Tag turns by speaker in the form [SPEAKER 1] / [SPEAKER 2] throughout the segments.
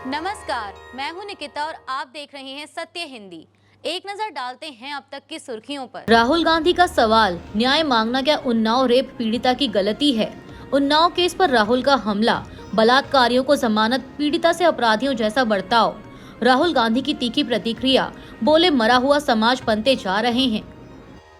[SPEAKER 1] नमस्कार, मैं हूं निकिता और आप देख रहे हैं सत्य हिंदी। एक नजर डालते हैं अब तक की सुर्खियों पर। राहुल गांधी का सवाल, न्याय मांगना क्या उन्नाव रेप पीड़िता की गलती है? उन्नाव केस पर राहुल का हमला, बलात्कारियों को जमानत, पीड़िता से अपराधियों जैसा बर्ताव। राहुल गांधी की तीखी प्रतिक्रिया, बोले मरा हुआ समाज बनते जा रहे हैं।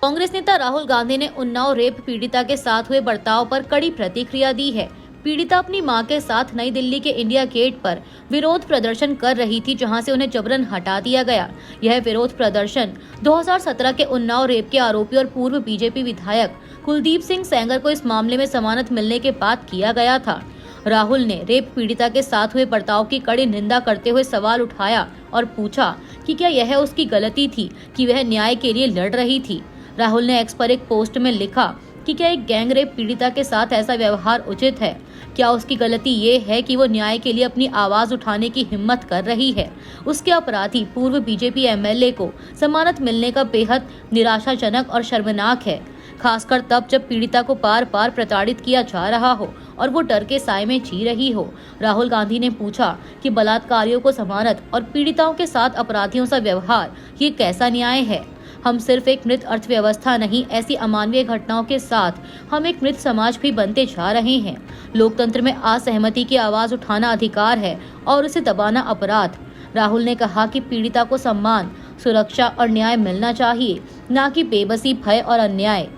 [SPEAKER 1] कांग्रेस नेता राहुल गांधी ने उन्नाव रेप पीड़िता के साथ हुए बर्ताव पर कड़ी प्रतिक्रिया दी है। पीड़िता अपनी मां के साथ नई दिल्ली के इंडिया गेट पर विरोध प्रदर्शन कर रही थी, जहां से उन्हें जबरन हटा दिया गया। यह विरोध प्रदर्शन 2017 के उन्नाव रेप के आरोपी और पूर्व बीजेपी विधायक कुलदीप सिंह सेंगर को इस मामले में जमानत मिलने के बाद किया गया था। राहुल ने रेप पीड़िता के साथ हुए बर्ताव की कड़ी निंदा करते हुए सवाल उठाया और पूछा कि क्या यह उसकी गलती थी कि वह न्याय के लिए लड़ रही थी। राहुल ने एक्स पर एक पोस्ट में लिखा कि क्या एक गैंग रेप पीड़िता के साथ ऐसा व्यवहार उचित है? क्या उसकी गलती ये है कि वो न्याय के लिए अपनी आवाज उठाने की हिम्मत कर रही है? उसके अपराधी पूर्व बीजेपी एमएलए को जमानत मिलने का बेहद निराशाजनक और शर्मनाक है, खासकर तब जब पीड़िता को बार बार प्रताड़ित किया जा रहा हो और वो डर के साए में जी रही हो। राहुल गांधी ने पूछा कि बलात्कारियों को जमानत और पीड़िताओं के साथ अपराधियों सा व्यवहार, ये कैसा न्याय है? हम सिर्फ एक मृत अर्थव्यवस्था नहीं, ऐसी अमानवीय घटनाओं के साथ हम एक मृत समाज भी बनते जा रहे हैं। लोकतंत्र में असहमति की आवाज उठाना अधिकार है और उसे दबाना अपराध। राहुल ने कहा कि पीड़िता को सम्मान, सुरक्षा और न्याय मिलना चाहिए, न कि बेबसी, भय और अन्याय।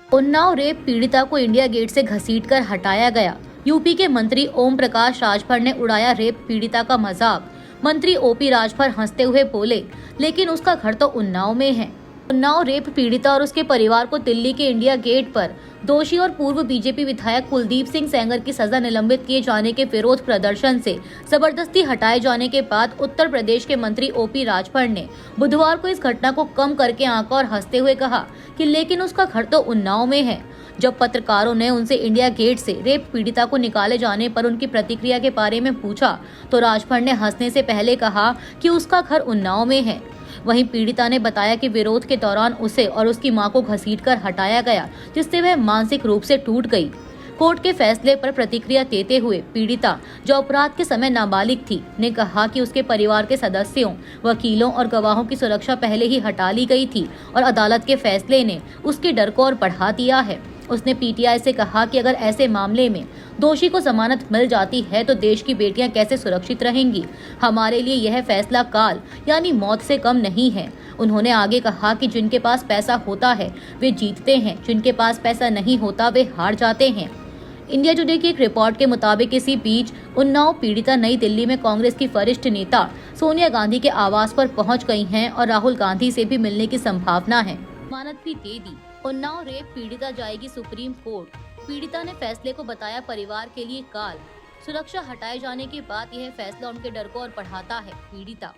[SPEAKER 1] उन्नाव रेप पीड़िता को इंडिया गेट से घसीटकर हटाया गया। यूपी के मंत्री ओम प्रकाश राजभर ने उड़ाया रेप पीड़िता का मजाक। मंत्री ओपी राजभर हंसते हुए बोले, लेकिन उसका घर तो उन्नाव में है। उन्नाव रेप पीड़िता और उसके परिवार को दिल्ली के इंडिया गेट पर दोषी और पूर्व बीजेपी विधायक कुलदीप सिंह सेंगर की सजा निलंबित किए जाने के विरोध प्रदर्शन से जबरदस्ती हटाए जाने के बाद उत्तर प्रदेश के मंत्री ओपी राजभर ने बुधवार को इस घटना को कम करके आंका और हंसते हुए कहा कि लेकिन उसका घर तो उन्नाव में है। जब पत्रकारों ने उनसे इंडिया गेट से रेप पीड़िता को निकाले जाने पर उनकी प्रतिक्रिया के बारे में पूछा, तो राजभर ने हंसने से पहले कहा कि उसका घर उन्नाव में है। वहीं पीड़िता ने बताया कि विरोध के दौरान उसे और उसकी मां को घसीटकर हटाया गया, जिससे वह मानसिक रूप से टूट गई। कोर्ट के फैसले पर प्रतिक्रिया देते हुए पीड़िता, जो अपराध के समय नाबालिग थी, ने कहा कि उसके परिवार के सदस्यों, वकीलों और गवाहों की सुरक्षा पहले ही हटा ली गई थी और अदालत के फैसले ने उसके डर को और बढ़ा दिया है। उसने पीटीआई से कहा कि अगर ऐसे मामले में दोषी को जमानत मिल जाती है तो देश की बेटियां कैसे सुरक्षित रहेंगी। हमारे लिए यह फैसला काल यानी मौत से कम नहीं है। उन्होंने आगे कहा कि जिनके पास पैसा होता है वे जीतते हैं, जिनके पास पैसा नहीं होता वे हार जाते हैं। इंडिया टुडे की एक रिपोर्ट के मुताबिक इसी बीच उन्नाव पीड़िता नई दिल्ली में कांग्रेस की वरिष्ठ नेता सोनिया गांधी के आवास पर पहुंच गई हैं और राहुल गांधी से भी मिलने की संभावना है। जमानत भी दे दी। उन्नाव रेप पीड़िता जाएगी सुप्रीम कोर्ट। पीड़िता ने फैसले को बताया परिवार के लिए काल। सुरक्षा हटाए जाने के बाद यह फैसला उनके डर को और बढ़ाता है। पीड़िता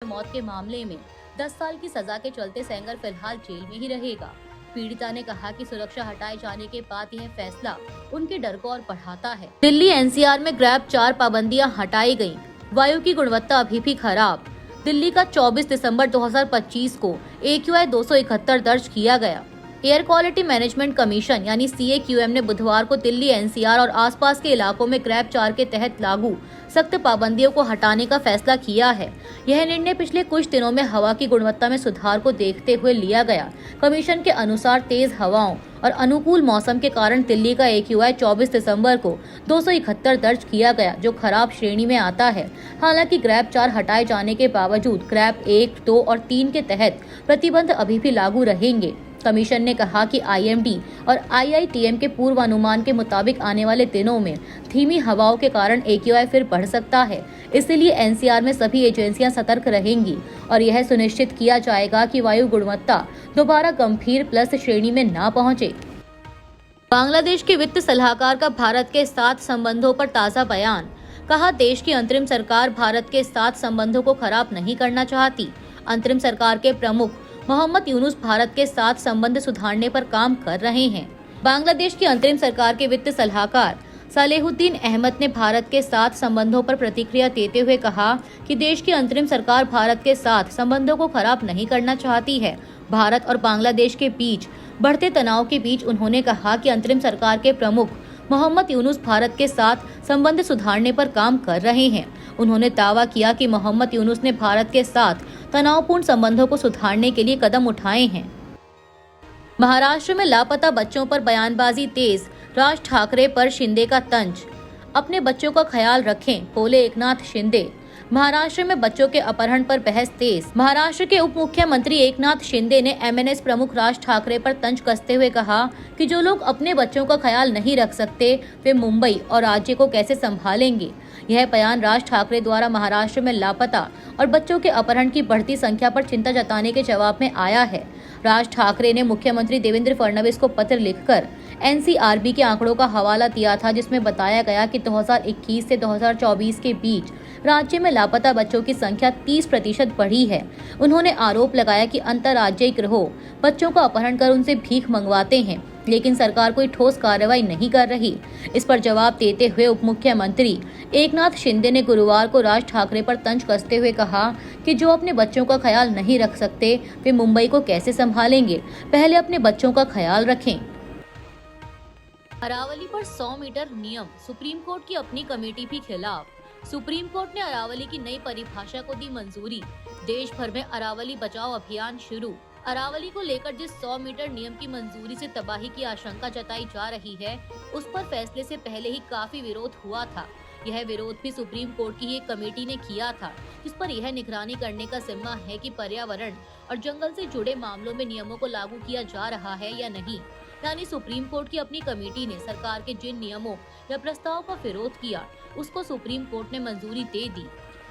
[SPEAKER 1] मौत के मामले में 10 साल की सजा के चलते सेंगर फिलहाल जेल में ही रहेगा। पीड़िता ने कहा कि सुरक्षा हटाए जाने के बाद यह फैसला उनके डर को और बढ़ाता है। दिल्ली एनसीआर में ग्रैब 4 पाबंदियां हटाई गयी। वायु की गुणवत्ता अभी भी खराब। दिल्ली का 24 दिसंबर 2025 को AQI 271 दर्ज किया गया। एयर क्वालिटी मैनेजमेंट कमीशन यानी CAQM ने बुधवार को दिल्ली एनसीआर और आसपास के इलाकों में ग्रैब 4 के तहत लागू सख्त पाबंदियों को हटाने का फैसला किया है। यह निर्णय पिछले कुछ दिनों में हवा की गुणवत्ता में सुधार को देखते हुए लिया गया। कमीशन के अनुसार तेज हवाओं और अनुकूल मौसम के कारण दिल्ली का AQI 24 दिसंबर को 271 दर्ज किया गया, जो खराब श्रेणी में आता है। हालांकि ग्रैब 4 हटाए जाने के बावजूद ग्रैब 1, 2 और 3 के तहत प्रतिबंध अभी भी लागू रहेंगे। कमीशन ने कहा कि आईएमडी और आईआईटीएम के पूर्वानुमान के मुताबिक आने वाले दिनों में धीमी हवाओं के कारण AQI फिर बढ़ सकता है। इसलिए एनसीआर में सभी एजेंसियां सतर्क रहेंगी और यह सुनिश्चित किया जाएगा कि वायु गुणवत्ता दोबारा गंभीर प्लस श्रेणी में न पहुंचे। बांग्लादेश के वित्त सलाहकार का भारत के साथ संबंधों पर ताज़ा बयान। कहा, देश की अंतरिम सरकार भारत के साथ संबंधों को खराब नहीं करना चाहती। अंतरिम सरकार के प्रमुख मोहम्मद यूनुस भारत के साथ संबंध सुधारने पर काम कर रहे हैं। बांग्लादेश की अंतरिम सरकार के वित्त सलाहकार सालेहुद्दीन अहमद ने भारत के साथ संबंधों पर प्रतिक्रिया देते हुए कहा कि देश की अंतरिम सरकार भारत के साथ संबंधों को खराब नहीं करना चाहती है। भारत और बांग्लादेश के बीच बढ़ते तनाव के बीच उन्होंने कहा कि अंतरिम सरकार के प्रमुख मोहम्मद यूनुस भारत के साथ संबंध सुधारने पर काम कर रहे हैं। उन्होंने दावा किया कि मोहम्मद यूनुस ने भारत के साथ तनावपूर्ण संबंधों को सुधारने के लिए कदम उठाए हैं। महाराष्ट्र में लापता बच्चों पर बयानबाजी तेज, राज ठाकरे पर शिंदे का तंज। अपने बच्चों का ख्याल रखें, बोले एकनाथ शिंदे। महाराष्ट्र में बच्चों के अपहरण पर बहस तेज। महाराष्ट्र के उप मुख्यमंत्री एकनाथ शिंदे ने एमएनएस प्रमुख राज ठाकरे पर तंज कसते हुए कहा कि जो लोग अपने बच्चों का ख्याल नहीं रख सकते वे मुंबई और राज्य को कैसे संभालेंगे। यह बयान राज ठाकरे द्वारा महाराष्ट्र में लापता और बच्चों के अपहरण की बढ़ती संख्या पर चिंता जताने के जवाब में आया है। राज ठाकरे ने मुख्यमंत्री देवेंद्र फडणवीस को पत्र लिखकर एनसीआरबी के आंकड़ों का हवाला दिया था, जिसमें बताया गया कि 2021 से 2024 के बीच राज्य में लापता बच्चों की संख्या 30% बढ़ी है। उन्होंने आरोप लगाया कि अंतर्राज्यीय गिरोह बच्चों का अपहरण कर उनसे भीख मंगवाते हैं, लेकिन सरकार कोई ठोस कार्रवाई नहीं कर रही। इस पर जवाब देते हुए उप मुख्यमंत्री एकनाथ शिंदे ने गुरुवार को राज ठाकरे पर तंज कसते हुए कहा कि जो अपने बच्चों का ख्याल नहीं रख सकते वे मुंबई को कैसे संभालेंगे। पहले अपने बच्चों का ख्याल रखें। अरावली पर 100 मीटर नियम, सुप्रीम कोर्ट की अपनी कमेटी भी खिलाफ। सुप्रीम कोर्ट ने अरावली की नई परिभाषा को दी मंजूरी। देश भर में अरावली बचाओ अभियान शुरू। अरावली को लेकर जिस 100 मीटर नियम की मंजूरी से तबाही की आशंका जताई जा रही है, उस पर फैसले से पहले ही काफी विरोध हुआ था। यह विरोध भी सुप्रीम कोर्ट की एक कमेटी ने किया था, जिस पर यह निगरानी करने का जिम्मा है कि पर्यावरण और जंगल से जुड़े मामलों में नियमों को लागू किया जा रहा है या नहीं। यानी सुप्रीम कोर्ट की अपनी कमेटी ने सरकार के जिन नियमों या प्रस्ताव का विरोध किया, उसको सुप्रीम कोर्ट ने मंजूरी दे दी।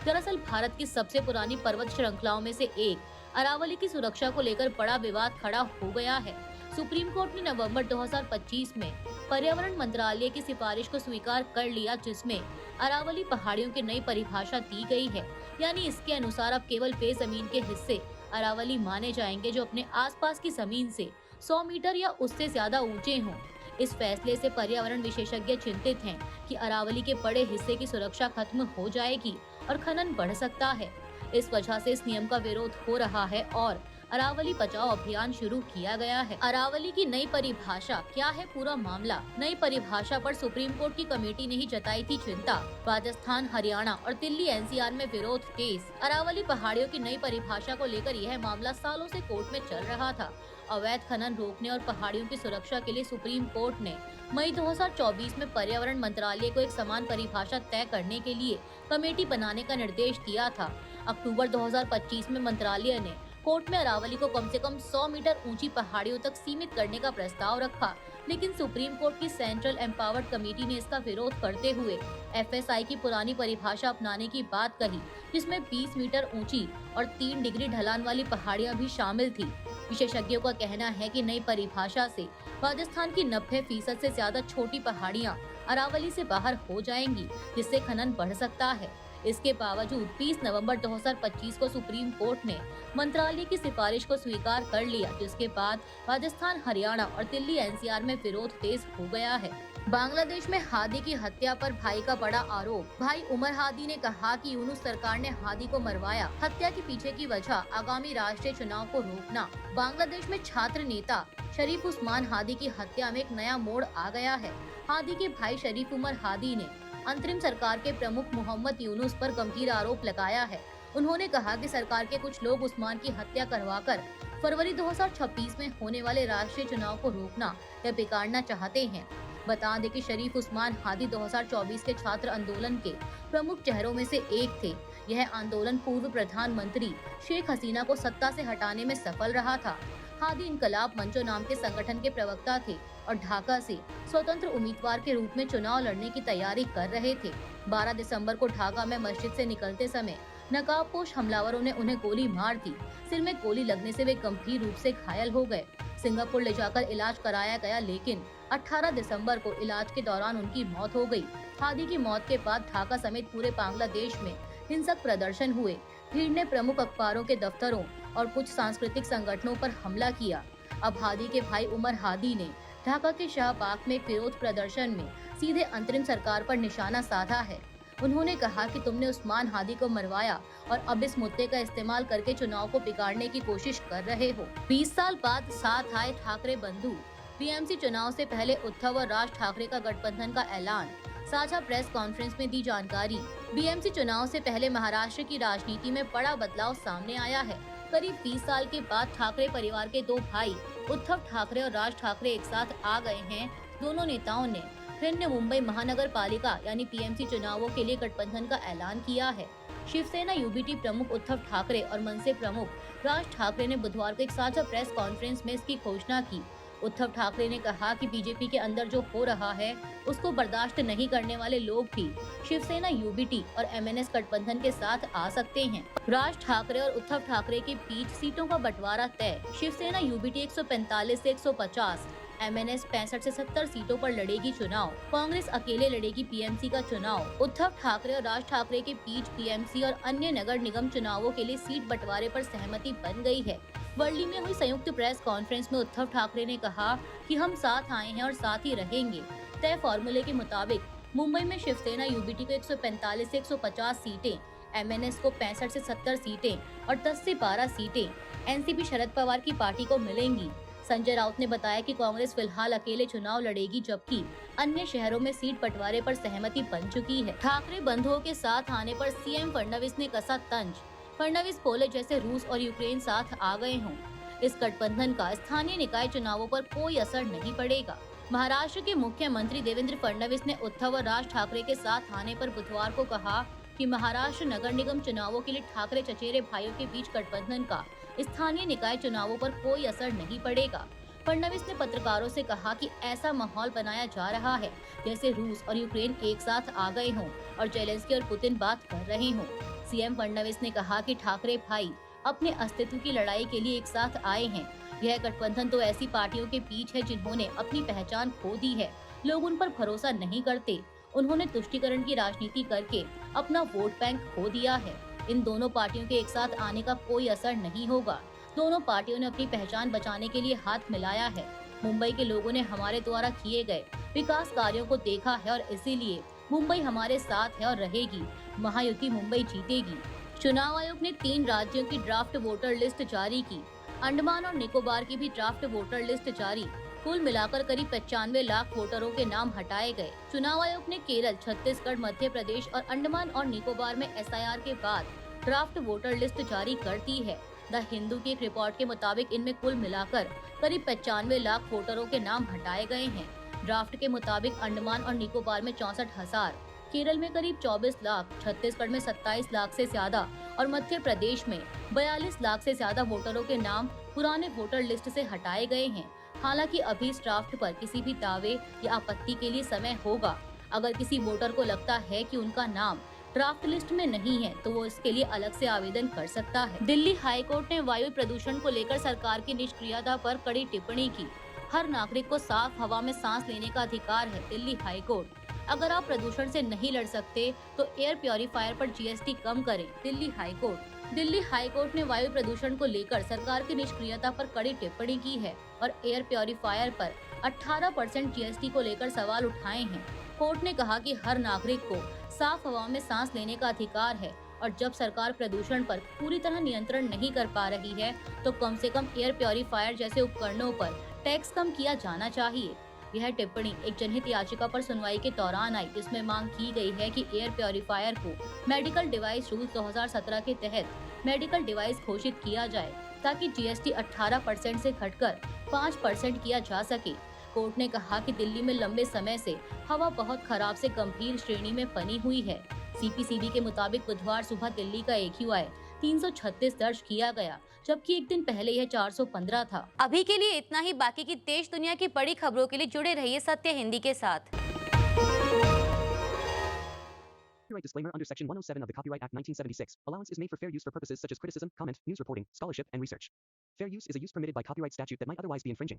[SPEAKER 1] दरअसल भारत की सबसे पुरानी पर्वत श्रृंखलाओं में से एक अरावली की सुरक्षा को लेकर बड़ा विवाद खड़ा हो गया है। सुप्रीम कोर्ट ने नवंबर 2025 में पर्यावरण मंत्रालय की सिफारिश को स्वीकार कर लिया, जिसमें अरावली पहाड़ियों की नई परिभाषा दी गई है। यानी इसके अनुसार अब केवल बेजमीन के हिस्से अरावली माने जाएंगे जो अपने आसपास की जमीन से 100 मीटर या उससे ज्यादा ऊंचे हों। इस फैसले से पर्यावरण विशेषज्ञ चिंतित हैं कि अरावली के बड़े हिस्से की सुरक्षा खत्म हो जाएगी और खनन बढ़ सकता है। इस वजह से इस नियम का विरोध हो रहा है और अरावली बचाओ अभियान शुरू किया गया है। अरावली की नई परिभाषा क्या है पूरा मामला। नई परिभाषा पर सुप्रीम कोर्ट की कमेटी ने ही जताई थी चिंता। राजस्थान, हरियाणा और दिल्ली एनसीआर में विरोध तेज। अरावली पहाड़ियों की नई परिभाषा को लेकर यह मामला सालों से कोर्ट में चल रहा था। अवैध खनन रोकने और पहाड़ियों की सुरक्षा के लिए सुप्रीम कोर्ट ने मई 2024 में पर्यावरण मंत्रालय को एक समान परिभाषा तय करने के लिए कमेटी बनाने का निर्देश दिया था। अक्टूबर 2025 में मंत्रालय ने कोर्ट में अरावली को कम से कम 100 मीटर ऊंची पहाड़ियों तक सीमित करने का प्रस्ताव रखा, लेकिन सुप्रीम कोर्ट की सेंट्रल एम्पावर्ड कमेटी ने इसका विरोध करते हुए एफएसआई की पुरानी परिभाषा अपनाने की बात कही, जिसमें 20 मीटर ऊंची और 3 डिग्री ढलान वाली पहाड़ियां भी शामिल थी। विशेषज्ञों का कहना है कि नई परिभाषा से राजस्थान की 90% से ज्यादा छोटी पहाड़ियां अरावली से बाहर हो जाएंगी, जिससे खनन बढ़ सकता है। इसके बावजूद 20 नवंबर 2025 को सुप्रीम कोर्ट ने मंत्रालय की सिफारिश को स्वीकार कर लिया, जिसके बाद राजस्थान, हरियाणा और दिल्ली एनसीआर में विरोध तेज हो गया है। बांग्लादेश में हादी की हत्या पर भाई का बड़ा आरोप। भाई उमर हादी ने कहा कि यूनुस सरकार ने हादी को मरवाया। हत्या के पीछे की वजह आगामी राष्ट्रीय चुनाव को रोकना। बांग्लादेश में छात्र नेता शरीफ उस्मान हादी की हत्या में एक नया मोड़ आ गया है। हादी के भाई शरीफ उमर हादी ने अंतरिम सरकार के प्रमुख मोहम्मद यूनुस पर गंभीर आरोप लगाया है। उन्होंने कहा कि सरकार के कुछ लोग उस्मान की हत्या करवाकर फरवरी 2026 में होने वाले राष्ट्रीय चुनाव को रोकना या बिगाड़ना चाहते हैं। बता दें कि शरीफ उस्मान हादी 2024 के छात्र आंदोलन के प्रमुख चेहरों में से एक थे। यह आंदोलन पूर्व प्रधानमंत्री शेख हसीना को सत्ता से हटाने में सफल रहा था। हादी इनकलाब मंचो नाम के संगठन के प्रवक्ता थे और ढाका से स्वतंत्र उम्मीदवार के रूप में चुनाव लड़ने की तैयारी कर रहे थे। 12 दिसंबर को ढाका में मस्जिद से निकलते समय नकाबपोश हमलावरों ने उन्हें गोली मार दी। सिर में गोली लगने से वे गंभीर रूप से घायल हो गए। सिंगापुर ले जाकर इलाज कराया गया, लेकिन 18 दिसंबर को इलाज के दौरान उनकी मौत हो गई। हादी की मौत के बाद ढाका समेत पूरे बांग्लादेश में हिंसक प्रदर्शन हुए। भीड़ ने प्रमुख अखबारों के दफ्तरों और कुछ सांस्कृतिक संगठनों पर हमला किया। अब हादी के भाई उमर हादी ने ढाका के शाहबाग में विरोध प्रदर्शन में सीधे अंतरिम सरकार पर निशाना साधा है। उन्होंने कहा कि तुमने उस्मान हादी को मरवाया और अब इस मुद्दे का इस्तेमाल करके चुनाव को बिगाड़ने की कोशिश कर रहे हो। 20 साल बाद साथ आए ठाकरे बंधु। बीएमसी चुनाव से पहले उद्धव और राज ठाकरे का गठबंधन का ऐलान। साझा प्रेस कॉन्फ्रेंस में दी जानकारी। बीएमसी चुनाव से पहले महाराष्ट्र की राजनीति में बड़ा बदलाव सामने आया है। करीब 20 साल के बाद ठाकरे परिवार के दो भाई उद्धव ठाकरे और राज ठाकरे एक साथ आ गए हैं। दोनों नेताओं ने फिर ने मुंबई महानगर पालिका यानी पीएमसी चुनावों के लिए गठबंधन का ऐलान किया है। शिवसेना यूबीटी प्रमुख उद्धव ठाकरे और मनसे प्रमुख राज ठाकरे ने बुधवार को एक साझा प्रेस कॉन्फ्रेंस में इसकी घोषणा की। उद्धव ठाकरे ने कहा कि बीजेपी के अंदर जो हो रहा है उसको बर्दाश्त नहीं करने वाले लोग भी शिवसेना यूबीटी और एमएनएस गठबंधन के साथ आ सकते हैं। राज ठाकरे और उद्धव ठाकरे के बीच सीटों का बंटवारा तय। शिवसेना यूबीटी 145 से 150, एमएनएस 65 से 70 सीटों पर लड़ेगी चुनाव। कांग्रेस अकेले लड़ेगी पीएमसी का चुनाव। उद्धव ठाकरे और राज ठाकरे के बीच पीएमसी और अन्य नगर निगम चुनावों के लिए सीट बंटवारे पर सहमति बन गई है। वर्ली में हुई संयुक्त प्रेस कॉन्फ्रेंस में उद्धव ठाकरे ने कहा कि हम साथ आए हैं और साथ ही रहेंगे। तय फॉर्मूले के मुताबिक मुंबई में शिवसेना यूबीटी को 145 से 150 सीटें, एमएनएस को 65 से 70 सीटें और 10 से 12 सीटें एनसीपी शरद पवार की पार्टी को मिलेंगी। संजय राउत ने बताया कि कांग्रेस फिलहाल अकेले चुनाव लड़ेगी, जबकि अन्य शहरों में सीट बंटवारे पर सहमति बन चुकी है। ठाकरे बंधुओं के साथ आने पर सीएम फडणवीस ने कसा तंज। फडणवीस बोले जैसे रूस और यूक्रेन साथ आ गए हों। इस गठबंधन का स्थानीय निकाय चुनावों पर कोई असर नहीं पड़ेगा। महाराष्ट्र के मुख्यमंत्री देवेंद्र फडणवीस ने उद्धव और राज ठाकरे के साथ आने पर बुधवार को कहा कि महाराष्ट्र नगर निगम चुनावों के लिए ठाकरे चचेरे भाइयों के बीच गठबंधन का स्थानीय निकाय चुनावों पर कोई असर नहीं पड़ेगा। फडणवीस ने पत्रकारों से कहा कि ऐसा माहौल बनाया जा रहा है जैसे रूस और यूक्रेन एक साथ आ गए हों और जेलेंस्की और पुतिन बात कर रहे हों। सीएम फडणवीस ने कहा कि ठाकरे भाई अपने अस्तित्व की लड़ाई के लिए एक साथ आए हैं। यह गठबंधन तो ऐसी पार्टियों के बीच है जिन्होंने अपनी पहचान खो दी है। लोग उन पर भरोसा नहीं करते। उन्होंने तुष्टीकरण की राजनीति करके अपना वोट बैंक खो दिया है। इन दोनों पार्टियों के एक साथ आने का कोई असर नहीं होगा। दोनों पार्टियों ने अपनी पहचान बचाने के लिए हाथ मिलाया है। मुंबई के लोगों ने हमारे द्वारा किए गए विकास कार्यों को देखा है और इसीलिए मुंबई हमारे साथ है और रहेगी। महायुति मुंबई जीतेगी। चुनाव आयोग ने 3 राज्यों की ड्राफ्ट वोटर लिस्ट जारी की। अंडमान और निकोबार की भी ड्राफ्ट वोटर लिस्ट जारी। कुल मिलाकर करीब 95 लाख वोटरों के नाम हटाए गए। चुनाव आयोग ने केरल, छत्तीसगढ़, मध्य प्रदेश और अंडमान और निकोबार में एसआईआर के बाद ड्राफ्ट वोटर लिस्ट जारी कर दी है। द हिंदू की एक रिपोर्ट के मुताबिक इनमें कुल मिलाकर करीब 95 लाख वोटरों के नाम हटाए गए हैं। ड्राफ्ट के मुताबिक अंडमान और निकोबार में 64,000, केरल में करीब 24 लाख, छत्तीसगढ़ में 27 लाख से ज्यादा और मध्य प्रदेश में 42 लाख से ज्यादा वोटरों के नाम पुराने वोटर लिस्ट से हटाए गए हैं। हालांकि अभी इस ड्राफ्ट पर किसी भी दावे या आपत्ति के लिए समय होगा। अगर किसी वोटर को लगता है कि उनका नाम ड्राफ्ट लिस्ट में नहीं है तो वो इसके लिए अलग से आवेदन कर सकता है। दिल्ली हाईकोर्ट ने वायु प्रदूषण को लेकर सरकार की निष्क्रियता पर कड़ी टिप्पणी की। हर नागरिक को साफ हवा में सांस लेने का अधिकार है। दिल्ली हाईकोर्ट, अगर आप प्रदूषण से नहीं लड़ सकते तो एयर प्योरीफायर पर जीएसटी कम करें। दिल्ली हाईकोर्ट ने वायु प्रदूषण को लेकर सरकार की निष्क्रियता पर कड़ी टिप्पणी की है और एयर प्योरीफायर पर 18% जीएसटी को लेकर सवाल उठाए हैं। कोर्ट ने कहा कि हर नागरिक को साफ हवा में सांस लेने का अधिकार है और जब सरकार प्रदूषण पर पूरी तरह नियंत्रण नहीं कर पा रही है तो कम से कम एयर प्योरीफायर जैसे उपकरणों पर टैक्स कम किया जाना चाहिए। यह टिप्पणी एक जनहित याचिका पर सुनवाई के दौरान आई, जिसमें मांग की गई है कि एयर प्योरीफायर को मेडिकल डिवाइस रूल्स 2017 के तहत मेडिकल डिवाइस घोषित किया जाए ताकि जीएसटी 18% से घटकर 5% किया जा सके। कोर्ट ने कहा कि दिल्ली में लंबे समय से हवा बहुत खराब से गंभीर श्रेणी में बनी हुई है। सीपीसीबी के मुताबिक बुधवार सुबह दिल्ली का AQI 336 दर्ज किया गया, जबकि एक दिन पहले यह 415 था। अभी के लिए इतना ही। बाकी की देश दुनिया की बड़ी खबरों के लिए जुड़े रहिए सत्य हिंदी के साथ।
[SPEAKER 2] Copyright disclaimer under Section 107 of the Copyright Act 1976. Allowance is made for fair use for purposes such as criticism, comment, news reporting, scholarship, and research. Fair use is a use permitted by copyright statute that might otherwise be infringing.